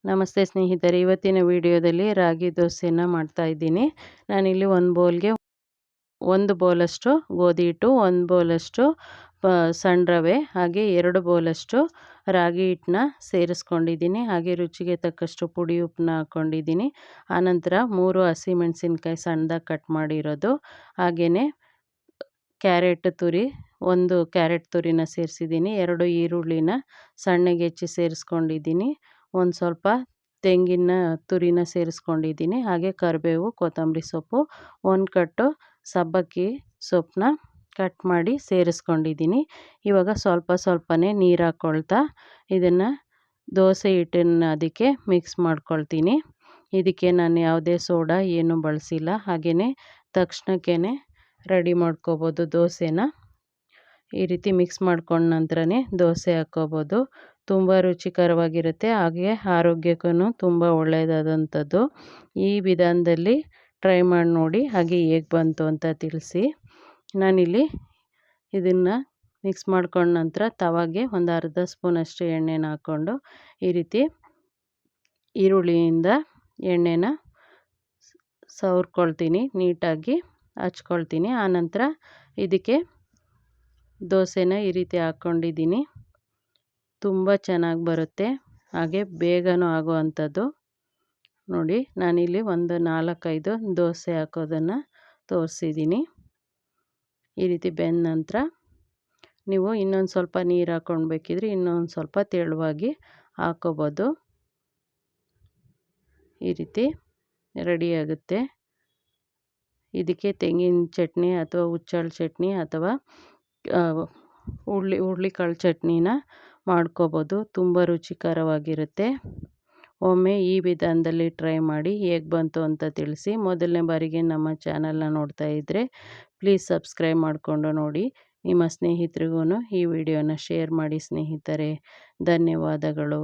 ನಮಸ್ತೆ ಸ್ನೇಹಿತರೆ, ಇವತ್ತಿನ ವಿಡಿಯೋದಲ್ಲಿ ರಾಗಿ ದೋಸೆನ ಮಾಡ್ತಾ ಇದ್ದೀನಿ. ನಾನಿಲ್ಲಿ ಒಂದು ಬೌಲ್ಗೆ 1 ಬೌಲಷ್ಟು ಗೋಧಿ ಹಿಟ್ಟು, 1 ಬೌಲಷ್ಟು ಸಣ್ಣ ರವೆ, ಹಾಗೆ 2 ಬೌಲಷ್ಟು ರಾಗಿ ಹಿಟ್ಟನ್ನ ಸೇರಿಸ್ಕೊಂಡಿದ್ದೀನಿ. ಹಾಗೆ ರುಚಿಗೆ ತಕ್ಕಷ್ಟು ಪುಡಿ ಉಪ್ಪನ್ನ ಹಾಕ್ಕೊಂಡಿದ್ದೀನಿ. ಆನಂತರ 3 ಹಸಿಮೆಣಸಿನ್ಕಾಯಿ ಸಣ್ಣದಾಗಿ ಕಟ್ ಮಾಡಿರೋದು, ಹಾಗೆಯೇ ಕ್ಯಾರೆಟ್ ತುರಿ, 1 ಕ್ಯಾರೆಟ್ ತುರಿನ ಸೇರಿಸಿದ್ದೀನಿ. 2 ಈರುಳ್ಳಿನ ಸಣ್ಣಗೆ ಹೆಚ್ಚಿ ಸೇರಿಸ್ಕೊಂಡಿದ್ದೀನಿ. ಒಂದು ಸ್ವಲ್ಪ ತೆಂಗಿನ ತುರಿನ ಸೇರಿಸ್ಕೊಂಡಿದ್ದೀನಿ. ಹಾಗೆ ಕರಿಬೇವು, ಕೊತ್ತಂಬರಿ ಸೊಪ್ಪು, 1 ಕಟ್ಟು ಸಬ್ಬಕ್ಕಿ ಸೊಪ್ಪನ್ನ ಕಟ್ ಮಾಡಿ ಸೇರಿಸ್ಕೊಂಡಿದ್ದೀನಿ. ಇವಾಗ ಸ್ವಲ್ಪ ಸ್ವಲ್ಪನೇ ನೀರು ಹಾಕ್ಕೊಳ್ತಾ ಇದನ್ನು ದೋಸೆ ಹಿಟ್ಟನ್ನು ಅದಕ್ಕೆ ಮಿಕ್ಸ್ ಮಾಡ್ಕೊಳ್ತೀನಿ. ಇದಕ್ಕೆ ನಾನು ಯಾವುದೇ ಸೋಡಾ ಏನು ಬಳಸಿಲ್ಲ. ಹಾಗೆಯೇ ತಕ್ಷಣಕ್ಕೇ ರೆಡಿ ಮಾಡ್ಕೋಬೋದು ದೋಸೆನ. ಈ ರೀತಿ ಮಿಕ್ಸ್ ಮಾಡ್ಕೊಂಡ ನಂತರನೇ ದೋಸೆ ಹಾಕ್ಕೋಬೋದು. ತುಂಬ ರುಚಿಕರವಾಗಿರುತ್ತೆ, ಹಾಗೆ ಆರೋಗ್ಯಕ್ಕೂ ತುಂಬ ಒಳ್ಳೆಯದಾದಂಥದ್ದು. ಈ ವಿಧಾನದಲ್ಲಿ ಟ್ರೈ ಮಾಡಿ ನೋಡಿ, ಹಾಗೆ ಹೇಗೆ ಬಂತು ಅಂತ ತಿಳಿಸಿ. ನಾನಿಲ್ಲಿ ಇದನ್ನು ಮಿಕ್ಸ್ ಮಾಡ್ಕೊಂಡ ನಂತರ ತವಾಗೆ ಒಂದು ಅರ್ಧ ಸ್ಪೂನಷ್ಟು ಎಣ್ಣೆನ ಹಾಕ್ಕೊಂಡು ಈ ರೀತಿ ಈರುಳ್ಳಿಯಿಂದ ಎಣ್ಣೆನ ಸವರ್ಕೊಳ್ತೀನಿ, ನೀಟಾಗಿ ಹಚ್ಕೊಳ್ತೀನಿ. ಆನಂತರ ಇದಕ್ಕೆ ದೋಸೆನ ಈ ರೀತಿ ಹಾಕ್ಕೊಂಡಿದ್ದೀನಿ. ತುಂಬ ಚೆನ್ನಾಗಿ ಬರುತ್ತೆ, ಹಾಗೆ ಬೇಗನೂ ಆಗುವಂಥದ್ದು. ನೋಡಿ, ನಾನಿಲ್ಲಿ ಒಂದು 4-5 ದೋಸೆ ಹಾಕೋದನ್ನು ತೋರಿಸಿದ್ದೀನಿ. ಈ ರೀತಿ ಬೆಂದ ನಂತರ ನೀವು ಇನ್ನೊಂದು ಸ್ವಲ್ಪ ನೀರು ಹಾಕ್ಕೊಂಡು ಬೇಕಿದ್ರೆ ಇನ್ನೊಂದು ಸ್ವಲ್ಪ ತೆಳುವಾಗಿ ಹಾಕ್ಕೋಬೋದು. ಈ ರೀತಿ ರೆಡಿಯಾಗುತ್ತೆ. ಇದಕ್ಕೆ ತೆಂಗಿನ ಚಟ್ನಿ ಅಥವಾ ಹುಚ್ಚೆಳ್ಳು ಚಟ್ನಿ ಅಥವಾ ಹುರುಳಿಕಾಳು ಚಟ್ನಿನ ಮಾಡ್ಕೋಬೋದು. ತುಂಬ ರುಚಿಕರವಾಗಿರುತ್ತೆ. ಒಮ್ಮೆ ಈ ವಿಧಾನದಲ್ಲಿ ಟ್ರೈ ಮಾಡಿ, ಹೇಗೆ ಬಂತು ಅಂತ ತಿಳಿಸಿ. ಮೊದಲನೇ ಬಾರಿಗೆ ನಮ್ಮ ಚಾನಲ್ನ ನೋಡ್ತಾ ಇದ್ದರೆ ಪ್ಲೀಸ್ ಸಬ್ಸ್ಕ್ರೈಬ್ ಮಾಡಿಕೊಂಡು ನೋಡಿ. ನಿಮ್ಮ ಸ್ನೇಹಿತರಿಗೂ ಈ ವಿಡಿಯೋನ ಶೇರ್ ಮಾಡಿ ಸ್ನೇಹಿತರೆ. ಧನ್ಯವಾದಗಳು.